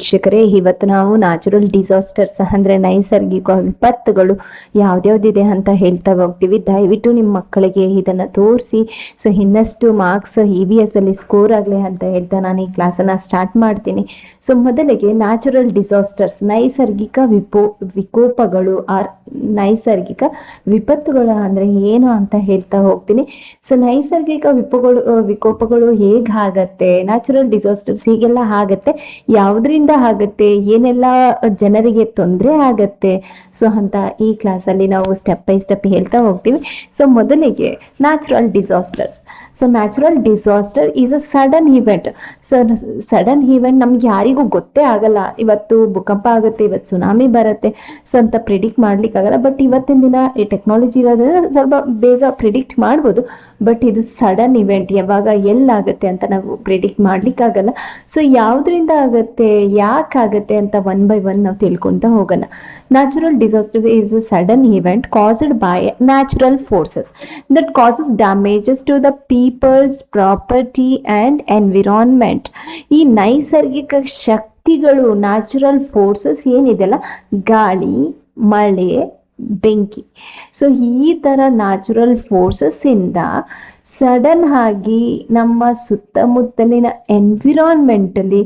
ವೀಕ್ಷಕರೇ, ಇವತ್ತು ನಾವು ನ್ಯಾಚುರಲ್ ಡಿಸಾಸ್ಟರ್ಸ್ ಅಂದ್ರೆ ನೈಸರ್ಗಿಕ ವಿಪತ್ತುಗಳು ಯಾವ್ದ್ಯಾವ್ದಿದೆ ಅಂತ ಹೇಳ್ತಾ ಹೋಗ್ತೀವಿ. ದಯವಿಟ್ಟು ನಿಮ್ಮ ಮಕ್ಕಳಿಗೆ ಇದನ್ನ ತೋರಿಸಿ ಸೊ ಇನ್ನಷ್ಟು ಮಾರ್ಕ್ಸ್ EVS ಅಲ್ಲಿ ಸ್ಕೋರ್ ಆಗಲಿ ಅಂತ ಹೇಳ್ತಾ ನಾನು ಈ ಕ್ಲಾಸನ್ನ ಸ್ಟಾರ್ಟ್ ಮಾಡ್ತೀನಿ. ಸೊ ಮೊದಲಿಗೆ ನ್ಯಾಚುರಲ್ ಡಿಸಾಸ್ಟರ್ಸ್ ನೈಸರ್ಗಿಕ ವಿಕೋಪಗಳು ನೈಸರ್ಗಿಕ ವಿಪತ್ತುಗಳು ಅಂದ್ರೆ ಏನು ಅಂತ ಹೇಳ್ತಾ ಹೋಗ್ತೀನಿ. ಸೊ ನೈಸರ್ಗಿಕ ವಿಕೋಪಗಳು ಹೇಗಾಗತ್ತೆ, ನ್ಯಾಚುರಲ್ ಡಿಸಾಸ್ಟರ್ಸ್ ಹೀಗೆಲ್ಲ ಆಗತ್ತೆ, ಯಾವ್ದ್ರಿಂದ ಆಗತ್ತೆ, ಏನೆಲ್ಲ ಜನರಿಗೆ ತೊಂದರೆ ಆಗತ್ತೆ, ಸೊ ಅಂತ ಈ ಕ್ಲಾಸಲ್ಲಿ ನಾವು ಸ್ಟೆಪ್ ಬೈ ಸ್ಟೆಪ್ ಹೇಳ್ತಾ ಹೋಗ್ತೀವಿ. ಸೊ ಮೊದಲಿಗೆ natural disasters. So natural disaster is a sudden event. So sudden event ನಮ್ಗೆ ಯಾರಿಗೂ ಗೊತ್ತೇ ಆಗಲ್ಲ. ಇವತ್ತು ಭೂಕಂಪ ಆಗುತ್ತೆ, ಇವತ್ತು ಸುನಾಮಿ ಬರುತ್ತೆ ಸೊ ಅಂತ ಪ್ರಿಡಿಕ್ಟ್ ಮಾಡ್ಲಿಕ್ಕೆ ಆಗಲ್ಲ. ಬಟ್ ಇವತ್ತಿನ ದಿನ ಈ ಟೆಕ್ನಾಲಜಿ ಇರೋದ್ರಿಂದ ಸ್ವಲ್ಪ ಬೇಗ ಪ್ರಿಡಿಕ್ಟ್ ಮಾಡ್ಬೋದು. ಬಟ್ ಇದು ಸಡನ್ ಇವೆಂಟ್, ಯಾವಾಗ ಎಲ್ಲಾಗುತ್ತೆ ಅಂತ ನಾವು ಪ್ರಿಡಿಕ್ಟ್ ಮಾಡ್ಲಿಕ್ಕೆ ಆಗಲ್ಲ. ಸೊ ಯಾವ್ದ್ರಿಂದ ಆಗತ್ತೆ, ಯಾಕಾಗತ್ತೆ ಅಂತ ಒನ್ ಬೈ ಒನ್ ನಾವು ತಿಳ್ಕೊಂತ ಹೋಗೋಣ. Natural disaster is a sudden event caused by natural forces that causes damages to the peoples, property and environment. ಈ ನೈಸರ್ಗಿಕ ಶಕ್ತಿಗಳು, ನ್ಯಾಚುರಲ್ ಫೋರ್ಸಸ್ ಏನಿದೆಲ್ಲ, ಗಾಳಿ, ಮಳೆ, ಬೆಂಕಿ, ಸೊ ಈ ತರ ನ್ಯಾಚುರಲ್ ಫೋರ್ಸಸ್ ಇಂದ ಸಡನ್ ಆಗಿ ನಮ್ಮ ಸುತ್ತಮುತ್ತಲಿನ ಎನ್ವಿರಾನ್ಮೆಂಟ್ ಅಲ್ಲಿ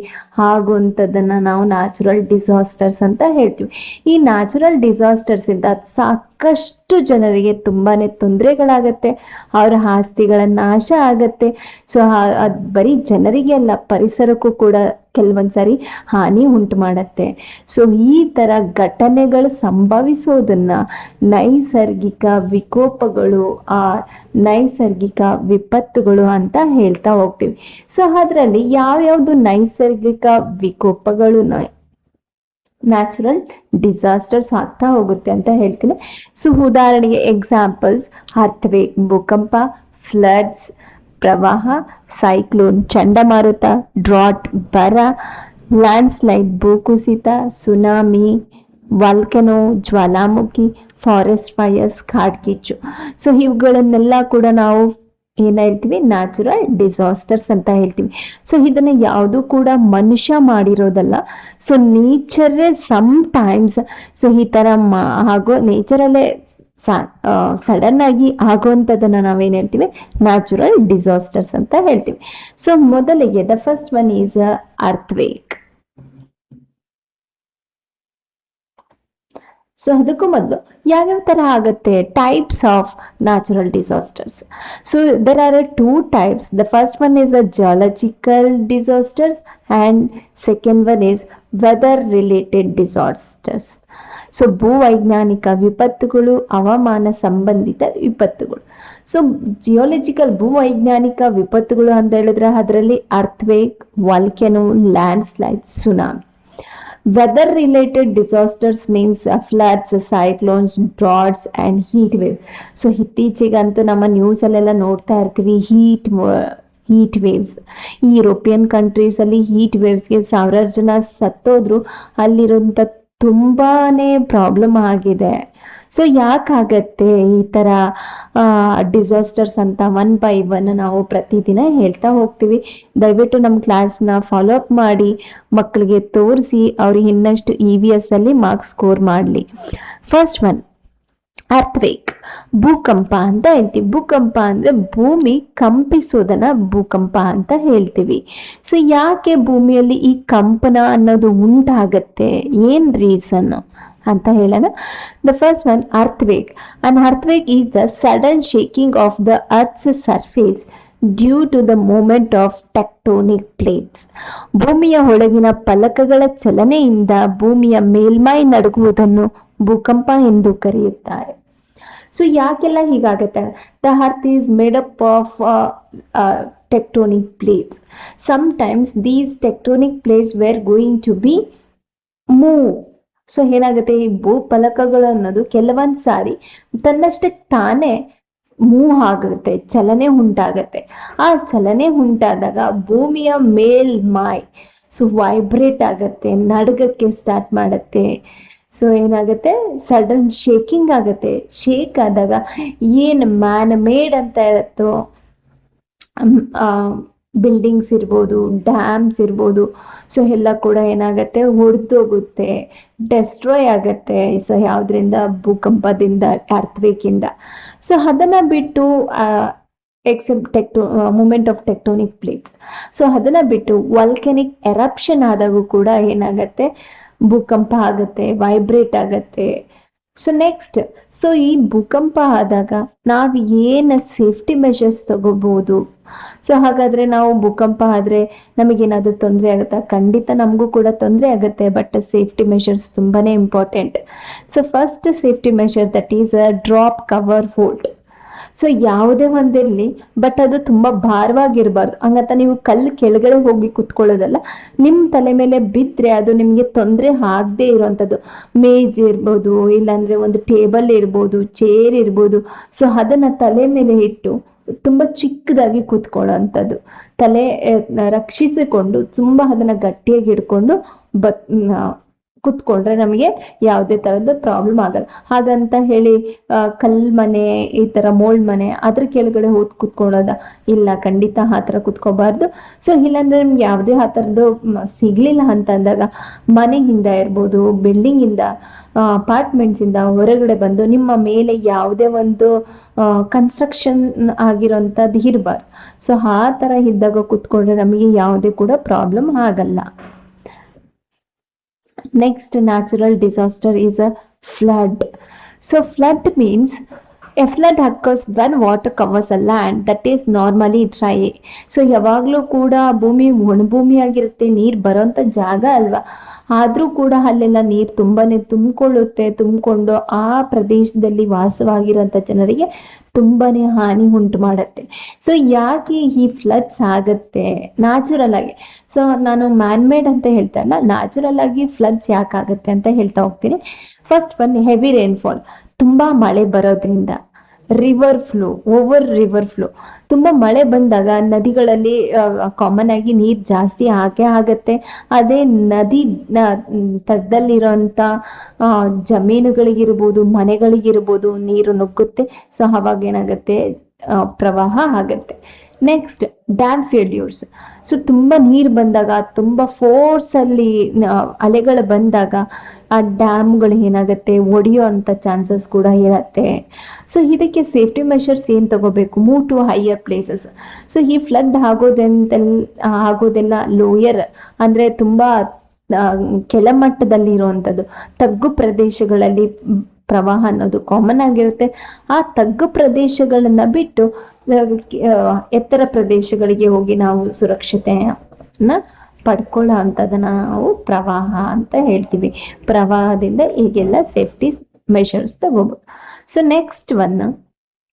ಆಗುವಂಥದ್ದನ್ನ ನಾವು ನ್ಯಾಚುರಲ್ ಡಿಸಾಸ್ಟರ್ಸ್ ಅಂತ ಹೇಳ್ತೀವಿ. ಈ ನ್ಯಾಚುರಲ್ ಡಿಸಾಸ್ಟರ್ಸ್ ಇಂದ ಸಾಕಷ್ಟು ಜನರಿಗೆ ತುಂಬಾನೇ ತೊಂದರೆಗಳಾಗತ್ತೆ, ಅವರ ಆಸ್ತಿಗಳ ನಾಶ ಆಗತ್ತೆ. ಸೊ ಅದು ಬರೀ ಜನರಿಗೆ ಅಲ್ಲ, ಪರಿಸರಕ್ಕೂ ಕೂಡ ಕೆಲವೊಂದ್ಸರಿ ಹಾನಿ ಉಂಟು ಮಾಡತ್ತೆ. ಸೊ ಈ ತರ ಘಟನೆಗಳು ಸಂಭವಿಸೋದನ್ನ ನೈಸರ್ಗಿಕ ವಿಕೋಪಗಳು, ನೈಸರ್ಗಿಕ ವಿಪತ್ತುಗಳು ಅಂತ ಹೇಳ್ತಾ ಹೋಗ್ತೀವಿ. ಸೊ ಅದರಲ್ಲಿ ಯಾವ್ಯಾವ್ದು ನೈಸರ್ಗಿಕ ವಿಕೋಪಗಳು, ನ್ಯಾಚುರಲ್ ಡಿಸಾಸ್ಟರ್ಸ್ ಆಗ್ತಾ ಹೋಗುತ್ತೆ ಅಂತ ಹೇಳ್ತೀನಿ. ಸೊ ಉದಾಹರಣೆಗೆ ಎಕ್ಸಾಂಪಲ್ಸ್: ಅರ್ಥ್ವೇಕ್ ಭೂಕಂಪ, ಫ್ಲಡ್ಸ್ ಪ್ರವಾಹ, ಸೈಕ್ಲೋನ್ ಚಂಡಮಾರುತ, ಡ್ರಾಟ್ ಬರ, ಲ್ಯಾಂಡ್ಸ್ಲೈಡ್ ಭೂಕುಸಿತ, ಸುನಾಮಿ, ವಾಲ್ಕೆನೋ ಜ್ವಾಲಾಮುಖಿ, ಫಾರೆಸ್ಟ್ ಫೈರ್ಸ್ ಕಾಡ್ಗಿಚ್ಚು. ಸೊ ಇವುಗಳನ್ನೆಲ್ಲ ಕೂಡ ನಾವು ಏನ್ ಹೇಳ್ತೀವಿ, ನ್ಯಾಚುರಲ್ ಡಿಸಾಸ್ಟರ್ಸ್ ಅಂತ ಹೇಳ್ತೀವಿ. ಸೊ ಇದನ್ನ ಯಾವುದು ಕೂಡ ಮನುಷ್ಯ ಮಾಡಿರೋದಲ್ಲ. ಸೊ ನೇಚರೇ ಸಮ್ ಟೈಮ್ಸ್ ಸೊ ಈ ತರ ಆಗೋ, ನೇಚರಲ್ಲೇ ಸಡನ್ ಆಗಿ ಆಗುವಂಥದ್ದನ್ನ ನಾವೇನ್ ಹೇಳ್ತೀವಿ, ನ್ಯಾಚುರಲ್ ಡಿಸಾಸ್ಟರ್ಸ್ ಅಂತ ಹೇಳ್ತೀವಿ. ಸೊ ಮೊದಲಿಗೆ the first one is earthquake. So ಅದಕ್ಕೂ ಮೊದಲು ಯಾವ್ಯಾವ ತರ ಆಗುತ್ತೆ, types of natural disasters. So there are 2 types. The first one is the geological disasters and second one is weather related disasters. So ಭೂವೈಜ್ಞಾನಿಕ ವಿಪತ್ತುಗಳು, ಹವಾಮಾನ ಸಂಬಂಧಿತ ವಿಪತ್ತುಗಳು. ಸೊ ಜಿಯೋಲಜಿಕಲ್ ಭೂವೈಜ್ಞಾನಿಕ ವಿಪತ್ತುಗಳು ಅಂತ ಹೇಳಿದ್ರೆ ಅದರಲ್ಲಿ earthquake, volcano, landslide, tsunami. Weather related disasters means floods, cyclones, droughts and heat wave. So ಇತ್ತೀಚೆಗಂತೂ ನಮ್ಮ ನ್ಯೂಸ್ ಅಲ್ಲೆಲ್ಲ ನೋಡ್ತಾ ಇರ್ತೀವಿ ಹೀಟ್ ವೇವ್ಸ್. ಈ ಯುರೋಪಿಯನ್ ಕಂಟ್ರೀಸ್ ಅಲ್ಲಿ ಹೀಟ್ ವೇವ್ಸ್ಗೆ ಸಾವಿರಾರು ಜನ ಸತ್ತೋದ್ರು. ಅಲ್ಲಿರುವಂತ ತುಂಬಾನೇ ಪ್ರಾಬ್ಲಮ್ ಆಗಿದೆ. ಸೊ ಯಾಕಾಗತ್ತೆ ಈ ತರ ಡಿಸಾಸ್ಟರ್ಸ್ ಅಂತ ಒನ್ ಬೈ ಒನ್ ನಾವು ಪ್ರತಿದಿನ ಹೇಳ್ತಾ ಹೋಗ್ತೀವಿ. ದಯವಿಟ್ಟು ನಮ್ಮ ಕ್ಲಾಸ್ನ ಫಾಲೋ ಅಪ್ ಮಾಡಿ, ಮಕ್ಕಳಿಗೆ ತೋರಿಸಿ, ಅವ್ರಿಗೆ ಇನ್ನಷ್ಟು EVS ಅಲ್ಲಿ ಮಾರ್ಕ್ಸ್ ಸ್ಕೋರ್ ಮಾಡಲಿ. ಫಸ್ಟ್ ಒನ್ ಅರ್ಥ್ವೇಕ್, ಭೂಕಂಪ ಅಂತ ಹೇಳ್ತೀವಿ. ಭೂಕಂಪ ಅಂದ್ರೆ ಭೂಮಿ ಕಂಪಿಸೋದನ್ನ ಭೂಕಂಪ ಅಂತ ಹೇಳ್ತೀವಿ. ಸೊ ಯಾಕೆ ಭೂಮಿಯಲ್ಲಿ ಈ ಕಂಪನ ಅನ್ನೋದು ಉಂಟಾಗತ್ತೆ, ಏನ್ ರೀಸನ್ ಅಂತ ಹೇಳೋಣ. The first one earthquake. An earthquake is the sudden shaking of the earth's surface due to the movement of tectonic plates. ಭೂಮಿಯ ಒಳಗಿನ ಫಲಕಗಳ ಚಲನೆಯಿಂದ ಭೂಮಿಯ ಮೇಲ್ಮೈ ನಡುಗುವುದನ್ನು ಭೂಕಂಪ ಎಂದು ಕರೆಯುತ್ತಾರೆ. ಸೊ ಯಾಕೆಲ್ಲ ಹೀಗಾಗತ್ತೆ? The earth is made up of tectonic plates. Sometimes these tectonic plates were going to be move. So ಏನಾಗುತ್ತೆ, ಈ ಭೂಫಲಕಗಳು ಅನ್ನೋದು ಕೆಲವೊಂದ್ ಸಾರಿ ತನ್ನಷ್ಟಕ್ಕೆ ತಾನೇ ಮೂವ್ ಆಗುತ್ತೆ, ಚಲನೆ ಉಂಟಾಗತ್ತೆ. ಆ ಚಲನೆ ಉಂಟಾದಾಗ ಭೂಮಿಯ ಮೇಲ್ಮೈ ಸೊ ವೈಬ್ರೇಟ್ ಆಗತ್ತೆ, ನಡುಗಕ್ಕೆ ಸ್ಟಾರ್ಟ್ ಮಾಡತ್ತೆ. ಸೊ ಏನಾಗುತ್ತೆ, ಸಡನ್ ಶೇಕಿಂಗ್ ಆಗತ್ತೆ. ಶೇಕ್ ಆದಾಗ ಏನ್ ಮ್ಯಾನ್ ಮೇಡ್ ಅಂತ ಇರುತ್ತೋ ಬಿಲ್ಡಿಂಗ್ಸ್ ಇರ್ಬೋದು, ಡ್ಯಾಮ್ಸ್ ಇರ್ಬೋದು, ಸೊ ಎಲ್ಲ ಕೂಡ ಏನಾಗುತ್ತೆ, ಒಡೆದೋಗುತ್ತೆ, ಡೆಸ್ಟ್ರಾಯ್ ಆಗುತ್ತೆ. ಸೊ ಯಾವುದರಿಂದ? ಭೂಕಂಪದಿಂದ, ಅರ್ಥ್ವೇಕಿಂದ. ಸೊ ಅದನ್ನು ಬಿಟ್ಟು except movement of tectonic plates. So ಅದನ್ನು ಬಿಟ್ಟು ವಾಲ್ಕೆನಿಕ್ ಎರಪ್ಷನ್ ಆದಾಗೂ ಕೂಡ ಏನಾಗುತ್ತೆ, ಭೂಕಂಪ ಆಗುತ್ತೆ, ವೈಬ್ರೇಟ್ ಆಗುತ್ತೆ. ಸೊ ನೆಕ್ಸ್ಟ್, ಸೊ ಈ ಭೂಕಂಪ ಆದಾಗ ನಾವು ಏನು ಸೇಫ್ಟಿ ಮೆಷರ್ಸ್ ತಗೋಬಹುದು? ಸೊ ಹಾಗಾದ್ರೆ ನಾವು ಭೂಕಂಪ ಆದ್ರೆ ನಮಗೇನಾದ್ರೂ ತೊಂದರೆ ಆಗುತ್ತಾ? ಖಂಡಿತ ನಮಗೂ ಕೂಡ ತೊಂದರೆ ಆಗುತ್ತೆ, ಬಟ್ ಸೇಫ್ಟಿ ಮೆಷರ್ಸ್ ತುಂಬಾನೇ important. So first safety measure that is drop cover hold. So ಯಾವುದೇ ಒಂದಿರಲಿ, ಬಟ್ ಅದು ತುಂಬಾ ಭಾರವಾಗಿರ್ಬಾರ್ದು. ಹಂಗಂತ ನೀವು ಕಲ್ಲು ಕೆಳಗಡೆ ಹೋಗಿ ಕುತ್ಕೊಳ್ಳೋದಲ್ಲ, ನಿಮ್ಮ ತಲೆ ಮೇಲೆ ಬಿದ್ದರೆ ಅದು ನಿಮಗೆ ತೊಂದರೆ ಆಗದೆ ಇರುವಂಥದ್ದು. ಮೇಜ್ ಇರ್ಬೋದು, ಇಲ್ಲಾಂದ್ರೆ ಒಂದು ಟೇಬಲ್ ಇರ್ಬೋದು, ಚೇರ್ ಇರ್ಬೋದು. ಸೊ ಅದನ್ನ ತಲೆ ಮೇಲೆ ಇಟ್ಟು ತುಂಬಾ ಚಿಕ್ಕದಾಗಿ ಕೂತ್ಕೊಳ್ಳೋಂಥದ್ದು, ತಲೆ ರಕ್ಷಿಸಿಕೊಂಡು ತುಂಬಾ ಅದನ್ನ ಗಟ್ಟಿಯಾಗಿ ಹಿಡ್ಕೊಂಡು ಕುತ್ಕೊಂಡ್ರೆ ನಮಗೆ ಯಾವುದೇ ತರದ್ದು ಪ್ರಾಬ್ಲಮ್ ಆಗಲ್ಲ. ಹಾಗಂತ ಹೇಳಿ ಕಲ್ ಮನೆ, ಈ ತರ ಮೋಲ್ಡ್ ಮನೆ ಅದ್ರ ಕೆಳಗಡೆ ಹೋದ್ ಕುತ್ಕೊಳ್ಳೋದ? ಇಲ್ಲ, ಖಂಡಿತ ಆ ಥರ ಕುತ್ಕೋಬಾರ್ದು. ಸೊ ಇಲ್ಲಾಂದ್ರೆ ನಿಮ್ಗೆ ಯಾವುದೇ ಆ ಥರದ್ದು ಸಿಗ್ಲಿಲ್ಲ ಅಂತ ಅಂದಾಗ ಮನೆಯಿಂದ ಇರ್ಬೋದು, ಬಿಲ್ಡಿಂಗ್ ಇಂದ, ಅಪಾರ್ಟ್ಮೆಂಟ್ಸ್ ಇಂದ ಹೊರಗಡೆ ಬಂದು ನಿಮ್ಮ ಮೇಲೆ ಯಾವುದೇ ಒಂದು ಕನ್ಸ್ಟ್ರಕ್ಷನ್ ಆಗಿರೋಂಥದ್ದು ಇರಬಾರ್ದು. ಸೊ ಆ ಥರ ಇದ್ದಾಗ ಕುತ್ಕೊಂಡ್ರೆ ನಮಗೆ ಯಾವುದೇ ಕೂಡ ಪ್ರಾಬ್ಲಮ್ ಆಗಲ್ಲ. Next natural disaster is a flood. So flood means a flood occurs when water covers a land that is normally dry. So ಯಾವಾಗಲೂ ಕೂಡ ಭೂಮಿ ಒಣಭೂಮಿ ಆಗಿರುತ್ತೆ, ನೀರು ಬರೋಂಥ ಜಾಗ ಅಲ್ವಾ, ಆದರೂ ಕೂಡ ಅಲ್ಲೆಲ್ಲ ನೀರು ತುಂಬಾನೇ ತುಂಬಿಕೊಂಡು ಆ ಪ್ರದೇಶದಲ್ಲಿ ವಾಸವಾಗಿರುವಂಥ ಜನರಿಗೆ ತುಂಬಾನೇ ಹಾನಿ ಉಂಟು ಮಾಡುತ್ತೆ. ಸೊ ಯಾಕೆ ಈ ಫ್ಲಡ್ಸ್ ಆಗತ್ತೆ ನ್ಯಾಚುರಲ್ ಆಗಿ? ಸೊ ನಾನು ಮ್ಯಾನ್ ಮೇಡ್ ಅಂತ ಹೇಳ್ತಾ ಇಲ್ಲ, ನ್ಯಾಚುರಲ್ ಆಗಿ ಫ್ಲಡ್ಸ್ ಯಾಕೆ ಆಗುತ್ತೆ ಅಂತ ಹೇಳ್ತಾ ಹೋಗ್ತೀನಿ. ಫಸ್ಟ್ ಒನ್, ಹೆವಿ ರೈನ್ಫಾಲ್, ತುಂಬಾ ಮಳೆ ಬರೋದ್ರಿಂದ. ಓವರ್ ರಿವರ್ ಫ್ಲೋ, ತುಂಬಾ ಮಳೆ ಬಂದಾಗ ನದಿಗಳಲ್ಲಿ ಕಾಮನ್ ಆಗಿ ನೀರ್ ಜಾಸ್ತಿ ಆಗತ್ತೆ. ಅದೇ ನದಿ ತಡ್ದಲ್ಲಿರೋಂಥ ಜಮೀನುಗಳಿಗಿರ್ಬೋದು, ಮನೆಗಳಿಗಿರ್ಬೋದು ನೀರು ನುಗ್ಗುತ್ತೆ. ಸೊ ಅವಾಗ ಏನಾಗುತ್ತೆ, ಪ್ರವಾಹ ಆಗತ್ತೆ. Next, dam failures. ಸೊ ತುಂಬಾ ನೀರು ಬಂದಾಗ, ತುಂಬಾ ಫೋರ್ಸ್ ಅಲ್ಲಿ ಅಲೆಗಳು ಬಂದಾಗ ಆ ಡ್ಯಾಮ್ಗಳು ಏನಾಗುತ್ತೆ, ಒಡೆಯೋ ಅಂತ ಚಾನ್ಸಸ್ ಕೂಡ ಇರತ್ತೆ. ಸೊ ಇದಕ್ಕೆ ಸೇಫ್ಟಿ ಮೆಷರ್ಸ್ ಏನ್ ತಗೋಬೇಕು? Move to higher places. So ಈ ಫ್ಲಡ್ ಆಗೋದೆಲ್ಲ ಲೋಯರ್ ಅಂದ್ರೆ ತುಂಬಾ ಕೆಳಮಟ್ಟದಲ್ಲಿ ಇರುವಂತದ್ದು, ತಗ್ಗು ಪ್ರದೇಶಗಳಲ್ಲಿ ಪ್ರವಾಹ ಅನ್ನೋದು ಕಾಮನ್ ಆಗಿರುತ್ತೆ. ಆ ತಗ್ಗು ಪ್ರದೇಶಗಳನ್ನ ಬಿಟ್ಟು ಎತ್ತರ ಪ್ರದೇಶಗಳಿಗೆ ಹೋಗಿ ನಾವು ಸುರಕ್ಷತೆಯನ್ನ ಪಡ್ಕೊಳ್ಳೋ ಅಂಥದನ್ನ ನಾವು ಪ್ರವಾಹ ಅಂತ ಹೇಳ್ತೀವಿ. ಪ್ರವಾಹದಿಂದ ಈಗೆಲ್ಲ ಸೇಫ್ಟಿ ಮೆಷರ್ಸ್ ತಗೋಬಹುದು. So next one,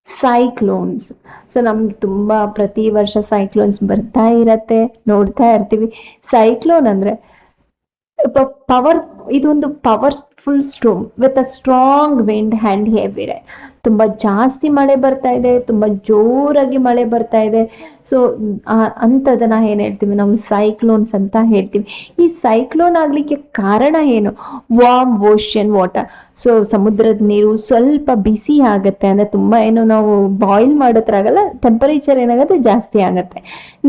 cyclones. So ನಮ್ಗೆ ತುಂಬಾ ಪ್ರತಿ ವರ್ಷ ಸೈಕ್ಲೋನ್ಸ್ ಬರ್ತಾ ಇರತ್ತೆ, ನೋಡ್ತಾ ಇರ್ತೀವಿ. ಸೈಕ್ಲೋನ್ ಅಂದ್ರೆ ಇದೊಂದು powerful storm with a strong wind and heavy rain. ತುಂಬಾ ಜಾಸ್ತಿ ಮಳೆ ಬರ್ತಾ ಇದೆ, ತುಂಬಾ ಜೋರಾಗಿ ಮಳೆ ಬರ್ತಾ ಇದೆ. ಸೊ ಅಂತದನ್ನ ಏನ್ ಹೇಳ್ತೀವಿ ನಾವು? ಸೈಕ್ಲೋನ್ಸ್ ಅಂತ ಹೇಳ್ತೀವಿ. ಈ ಸೈಕ್ಲೋನ್ ಆಗ್ಲಿಕ್ಕೆ ಕಾರಣ ಏನು? Warm ocean water. ಸೊ ಸಮುದ್ರದ ನೀರು ಸ್ವಲ್ಪ ಬಿಸಿ ಆಗತ್ತೆ, ಅಂದ್ರೆ ತುಂಬಾ ಏನು ನಾವು ಬಾಯ್ಲ್ ಮಾಡೋದ್ರಾಗಲ್ಲ, ಟೆಂಪರೇಚರ್ ಏನಾಗುತ್ತೆ, ಜಾಸ್ತಿ ಆಗತ್ತೆ.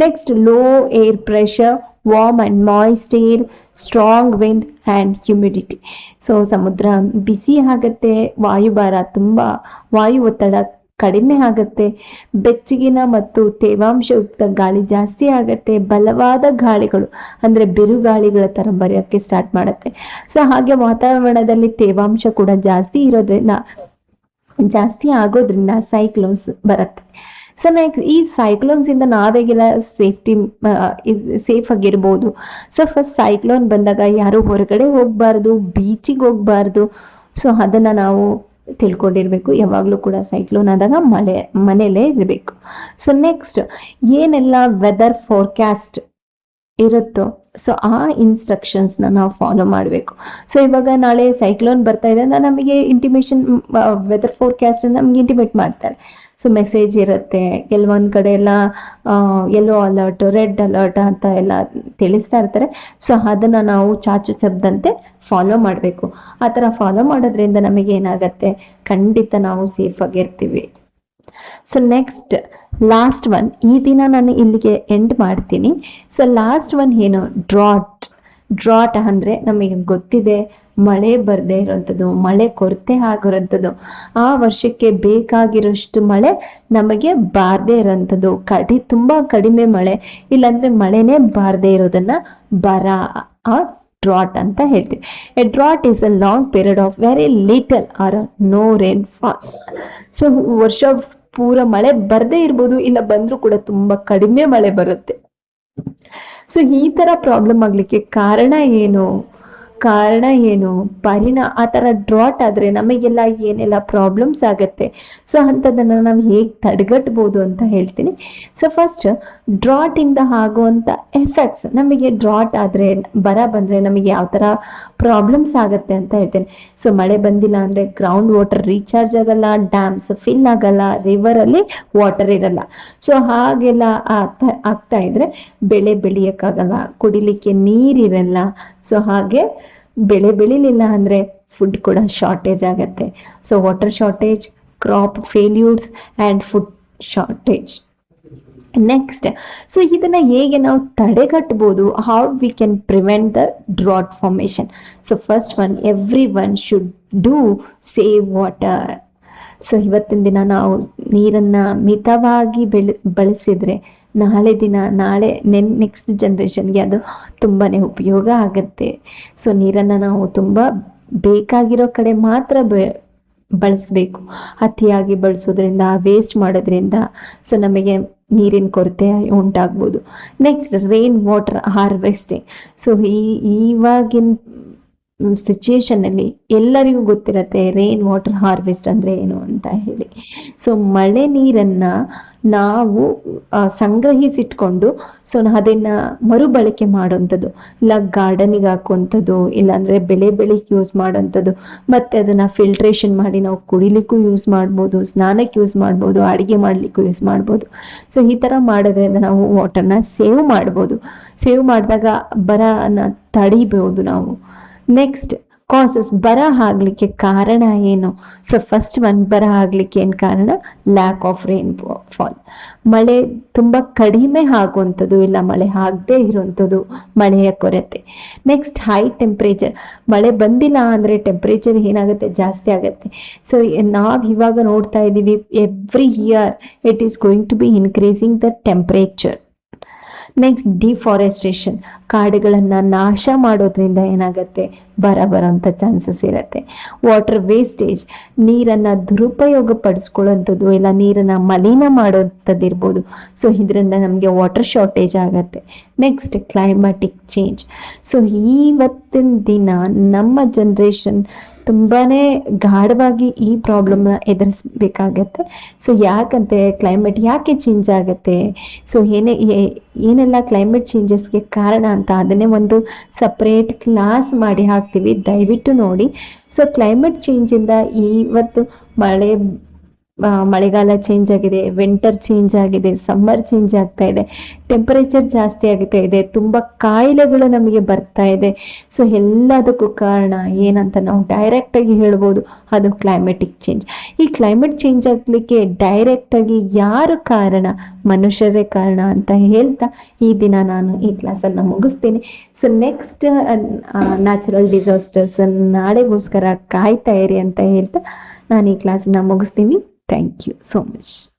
Next, low air pressure, warm and moist air, strong wind and humidity. So ಸಮುದ್ರ ಬಿಸಿ ಆಗತ್ತೆ, ವಾಯುಭಾರ ತುಂಬಾ, ವಾಯು ಒತ್ತಡ ಕಡಿಮೆ ಆಗತ್ತೆ, ಬೆಚ್ಚಗಿನ ಮತ್ತು ತೇವಾಂಶಯುಕ್ತ ಗಾಳಿ ಜಾಸ್ತಿ ಆಗತ್ತೆ, ಬಲವಾದ ಗಾಳಿಗಳು ಅಂದ್ರೆ ಬಿರುಗಾಳಿಗಳ ತರ ಬರೆಯಕ್ಕೆ ಸ್ಟಾರ್ಟ್ ಮಾಡತ್ತೆ. ಸೊ ಹಾಗೆ ವಾತಾವರಣದಲ್ಲಿ ತೇವಾಂಶ ಕೂಡ ಜಾಸ್ತಿ ಆಗೋದ್ರಿಂದ ಸೈಕ್ಲೋನ್ಸ್ ಬರುತ್ತೆ. ಸೊ ಈ ಸೈಕ್ಲೋನ್ಸ್ ಇಂದ ನಾವೇಗೆಲ್ಲ ಸೇಫ್ ಆಗಿರ್ಬೋದು. ಸೊ ಫಸ್ಟ್ ಸೈಕ್ಲೋನ್ ಬಂದಾಗ ಯಾರು ಹೊರಗಡೆ ಹೋಗ್ಬಾರ್ದು, ಬೀಚಿಗೆ ಹೋಗ್ಬಾರ್ದು. ಸೊ ಅದನ್ನ ನಾವು ತಿಳ್ಕೊಂಡಿರ್ಬೇಕು. ಯಾವಾಗ್ಲೂ ಕೂಡ ಸೈಕ್ಲೋನ್ ಆದಾಗ ಮನೇಲೇ ಇರಬೇಕು. ಸೊ ನೆಕ್ಸ್ಟ್, ಏನೆಲ್ಲ ವೆದರ್ ಫೋರ್ಕಾಸ್ಟ್ ಇರುತ್ತೋ ಸೊ ಆ ಇನ್ಸ್ಟ್ರಕ್ಷನ್ಸ್ ನಾವು ಫಾಲೋ ಮಾಡಬೇಕು. ಸೊ ಇವಾಗ ನಾಳೆ ಸೈಕ್ಲೋನ್ ಬರ್ತಾ ಇದೆ ಅಂತ ನಮಗೆ ಇಂಟಿಮೇಷನ್, ವೆದರ್ ಫೋರ್ಕಾಸ್ಟ್ ನಮ್ಗೆ ಇಂಟಿಮೇಟ್ ಮಾಡ್ತಾರೆ. ಸೊ ಮೆಸೇಜ್ ಇರುತ್ತೆ, ಕೆಲವೊಂದ್ ಕಡೆ ಎಲ್ಲ ಯೆಲ್ಲೋ ಅಲರ್ಟ್, ರೆಡ್ ಅಲರ್ಟ್ ಅಂತ ಎಲ್ಲ ತಿಳಿಸ್ತಾ ಇರ್ತಾರೆ. ಸೊ ಅದನ್ನ ನಾವು ಚಾಚು ಶಬ್ದಂತೆ ಫಾಲೋ ಮಾಡಬೇಕು. ಆ ಥರ ಫಾಲೋ ಮಾಡೋದ್ರಿಂದ ನಮಗೆ ಏನಾಗತ್ತೆ, ಖಂಡಿತ ನಾವು ಸೇಫ್ ಆಗಿರ್ತೀವಿ. ಸೊ ನೆಕ್ಸ್ಟ್ ಲಾಸ್ಟ್ ಒನ್, ಈ ದಿನ ನಾನು ಇಲ್ಲಿಗೆ ಎಂಡ್ ಮಾಡ್ತೀನಿ. ಸೊ ಲಾಸ್ಟ್ ಒನ್ ಏನು, ಡ್ರಾಟ್ ಅಂದರೆ ನಮಗೆ ಗೊತ್ತಿದೆ, ಮಳೆ ಬರದೇ ಇರೋಂಥದ್ದು, ಮಳೆ ಕೊರತೆ ಆಗಿರೋಂಥದ್ದು, ಆ ವರ್ಷಕ್ಕೆ ಬೇಕಾಗಿರೋಷ್ಟು ಮಳೆ ನಮಗೆ ಬಾರದೇ ಇರೋಂಥದ್ದು, ತುಂಬ ಕಡಿಮೆ ಮಳೆ, ಇಲ್ಲಾಂದ್ರೆ ಮಳೆನೇ ಬಾರದೇ ಇರೋದನ್ನ ಬರ ಡ್ರಾಟ್ ಅಂತ ಹೇಳ್ತೀವಿ. A drought is a long period of very little or no rainfall. So ವರ್ಷ ಪೂರ ಮಳೆ ಬರದೇ ಇರ್ಬೋದು, ಇಲ್ಲ ಬಂದ್ರೂ ಕೂಡ ತುಂಬಾ ಕಡಿಮೆ ಮಳೆ ಬರುತ್ತೆ. ಸೊ ಈ ತರ ಪ್ರಾಬ್ಲಮ್ ಆಗ್ಲಿಕ್ಕೆ ಕಾರಣ ಏನು, ಆ ತರ ಡ್ರಾಟ್ ಆದ್ರೆ ನಮಗೆಲ್ಲ ಏನೆಲ್ಲ ಪ್ರಾಬ್ಲಮ್ಸ್ ಆಗತ್ತೆ, ಸೊ ಅಂಥದ್ದನ್ನ ನಾವು ಹೇಗೆ ತಡೆಗಟ್ಬೋದು ಅಂತ ಹೇಳ್ತೀನಿ. ಸೊ ಫಸ್ಟ್, ಡ್ರಾಟ್ ಇಂದ ಆಗುವಂತ ಎಫೆಕ್ಟ್ಸ್, ನಮಗೆ ಡ್ರಾಟ್ ಆದ್ರೆ, ಬರ ಬಂದ್ರೆ ನಮಗೆ ಯಾವ ತರ ಪ್ರಾಬ್ಲಮ್ಸ್ ಆಗತ್ತೆ ಅಂತ ಹೇಳ್ತೇನೆ. ಸೊ ಮಳೆ ಬಂದಿಲ್ಲ ಅಂದ್ರೆ ಗ್ರೌಂಡ್ ವಾಟರ್ ರೀಚಾರ್ಜ್ ಆಗಲ್ಲ, ಡ್ಯಾಮ್ಸ್ ಫಿಲ್ ಆಗಲ್ಲ, ರಿವರ್ ಅಲ್ಲಿ ವಾಟರ್ ಇರಲ್ಲ. ಸೊ ಹಾಗೆಲ್ಲ ಆಗ್ತಾ ಇದ್ರೆ ಬೆಳೆ ಬೆಳೆಯಕ್ಕಾಗಲ್ಲ, ಕುಡಿಲಿಕ್ಕೆ ನೀರಿರಲ್ಲ. ಸೊ ಹಾಗೆ ಬೆಳೆ ಬೆಳಿಲಿಲ್ಲ ಅಂದ್ರೆ ಫುಡ್ ಕೂಡ ಶಾರ್ಟೇಜ್ ಆಗತ್ತೆ. So water shortage, crop failures and food shortage. Next, so ಇದನ್ನ ಹೇಗೆ ನಾವು ತಡೆಗಟ್ಟಬಹುದು, how we can prevent the drought formation. So first one, every one should do save water. So ಇವತ್ತಿನ ದಿನ ನಾವು ನೀರನ್ನ ಮಿತವಾಗಿ ಬಳಸಿದ್ರೆ ನಾಳೆ ನೆಕ್ಸ್ಟ್ ಜನ್ರೇಷನ್ಗೆ ಅದು ತುಂಬಾನೇ ಉಪಯೋಗ ಆಗತ್ತೆ. ಸೊ ನೀರನ್ನ ನಾವು ತುಂಬಾ ಬೇಕಾಗಿರೋ ಕಡೆ ಮಾತ್ರ ಬಳಸಬೇಕು. ಅತಿಯಾಗಿ ಬಳಸೋದ್ರಿಂದ, ವೇಸ್ಟ್ ಮಾಡೋದ್ರಿಂದ ಸೊ ನಮಗೆ ನೀರಿನ ಕೊರತೆ ಉಂಟಾಗ್ಬೋದು. Next, rain water harvesting. So ಇವಾಗಿನ ಸಿಚುಯೇಷನ್ ಅಲ್ಲಿ ಎಲ್ಲರಿಗೂ ಗೊತ್ತಿರತ್ತೆ ರೈನ್ ವಾಟರ್ ಹಾರ್ವೆಸ್ಟ್ ಅಂದ್ರೆ ಏನು ಅಂತ ಹೇಳಿ. ಸೊ ಮಳೆ ನೀರನ್ನ ನಾವು ಸಂಗ್ರಹಿಸಿಟ್ಕೊಂಡು ಸೊ ಅದನ್ನ ಮರುಬಳಕೆ ಮಾಡುವಂಥದ್ದು, ಇಲ್ಲ ಗಾರ್ಡನಿಗೆ ಹಾಕುವಂಥದ್ದು, ಇಲ್ಲಾಂದ್ರೆ ಬೆಳೆಗೆ ಯೂಸ್ ಮಾಡೋಂಥದ್ದು, ಮತ್ತೆ ಅದನ್ನ ಫಿಲ್ಟ್ರೇಷನ್ ಮಾಡಿ ನಾವು ಕುಡಿಲಿಕ್ಕೂ ಯೂಸ್ ಮಾಡ್ಬೋದು, ಸ್ನಾನಕ್ಕೆ ಯೂಸ್ ಮಾಡ್ಬೋದು, ಅಡಿಗೆ ಮಾಡ್ಲಿಕ್ಕೂ ಯೂಸ್ ಮಾಡ್ಬೋದು. ಸೊ ಈ ತರ ಮಾಡೋದ್ರಿಂದ ನಾವು ವಾಟರ್ನ ಸೇವ್ ಮಾಡ್ಬೋದು. ಸೇವ್ ಮಾಡಿದಾಗ ಬರನ ತಡಿಬಹುದು ನಾವು. ನೆಕ್ಸ್ಟ್, ಕಾಸಸ್, ಬರ ಆಗ್ಲಿಕ್ಕೆ ಕಾರಣ ಏನು? ಸೊ ಫಸ್ಟ್ ಒನ್, ಬರ ಆಗ್ಲಿಕ್ಕೆ ಏನ್ ಕಾರಣ? Lack of rain fall. ಮಳೆ ತುಂಬಾ ಕಡಿಮೆ ಆಗುವಂಥದ್ದು, ಇಲ್ಲ ಮಳೆ ಆಗದೆ ಇರುವಂಥದ್ದು, ಮಳೆಯ ಕೊರತೆ. Next, high temperature. ಮಳೆ ಬಂದಿಲ್ಲ ಅಂದ್ರೆ ಟೆಂಪರೇಚರ್ ಏನಾಗುತ್ತೆ? ಜಾಸ್ತಿ ಆಗತ್ತೆ. ಸೊ ನಾವ್ ಇವಾಗ ನೋಡ್ತಾ ಇದೀವಿ, every year it is going to be increasing the temperature. Next, deforestation. ಕಾಡುಗಳನ್ನ ನಾಶ ಮಾಡೋದ್ರಿಂದ ಏನಾಗತ್ತೆ? ಬರೋಂಥ ಚಾನ್ಸಸ್ ಇರತ್ತೆ. ವಾಟರ್ ವೇಸ್ಟೇಜ್, ನೀರನ್ನ ದುರುಪಯೋಗ ಪಡಿಸ್ಕೊಳ್ಳೋಂಥದ್ದು, ಇಲ್ಲ ನೀರನ್ನ ಮಲಿನ ಮಾಡೋಂಥದ್ದು ಇರ್ಬೋದು. ಸೊ ಇದರಿಂದ ನಮಗೆ ವಾಟರ್ ಶಾರ್ಟೇಜ್ ಆಗತ್ತೆ. Next, climatic change. ಸೊ ಇವತ್ತಿನ ದಿನ ನಮ್ಮ ಜನರೇಷನ್ ತುಂಬಾನೇ ಗಾಢವಾಗಿ ಈ ಪ್ರಾಬ್ಲಮ್ನ ಎದುರಿಸ್ಬೇಕಾಗತ್ತೆ. ಸೊ ಯಾಕಂತೆ ಕ್ಲೈಮೇಟ್ ಯಾಕೆ ಚೇಂಜ್ ಆಗತ್ತೆ, ಸೊ ಏನೆಲ್ಲ ಕ್ಲೈಮೇಟ್ ಚೇಂಜಸ್ಗೆ ಕಾರಣ ಅಂತ ಅದನ್ನೇ ಒಂದು ಸಪ್ರೇಟ್ ಕ್ಲಾಸ್ ಮಾಡಿ ಹಾಕ್ತೀವಿ, ದಯವಿಟ್ಟು ನೋಡಿ. ಸೊ ಕ್ಲೈಮೇಟ್ ಚೇಂಜಿಂದ ಇವತ್ತು ಮಳೆಗಾಲ ಚೇಂಜ್ ಆಗಿದೆ, ವಿಂಟರ್ ಚೇಂಜ್ ಆಗಿದೆ, ಸಮ್ಮರ್ ಚೇಂಜ್ ಆಗ್ತಾ ಇದೆ, ಟೆಂಪರೇಚರ್ ಜಾಸ್ತಿ ಆಗ್ತಾ ಇದೆ, ತುಂಬಾ ಕಾಯಿಲೆಗಳು ನಮಗೆ ಬರ್ತಾ ಇದೆ. ಸೊ ಎಲ್ಲದಕ್ಕೂ ಕಾರಣ ಏನಂತ ನಾವು ಡೈರೆಕ್ಟ್ ಆಗಿ ಹೇಳ್ಬೋದು, ಅದು ಕ್ಲೈಮೆಟಿಕ್ ಚೇಂಜ್. ಈ ಕ್ಲೈಮೇಟ್ ಚೇಂಜ್ ಆಗ್ಲಿಕ್ಕೆ ಡೈರೆಕ್ಟ್ ಆಗಿ ಯಾರು ಕಾರಣ? ಮನುಷ್ಯರೇ ಕಾರಣ ಅಂತ ಹೇಳ್ತಾ ಈ ದಿನ ನಾನು ಈ ಕ್ಲಾಸನ್ನು ಮುಗಿಸ್ತೀನಿ. ಸೊ ನೆಕ್ಸ್ಟ್ ನ್ಯಾಚುರಲ್ ಡಿಸಾಸ್ಟರ್ಸ್ ನಾಳೆಗೋಸ್ಕರ ಕಾಯ್ತಾ ಇರಿ ಅಂತ ಹೇಳ್ತಾ ನಾನು ಈ ಕ್ಲಾಸನ್ನ ಮುಗಿಸ್ತೀನಿ. Thank you so much.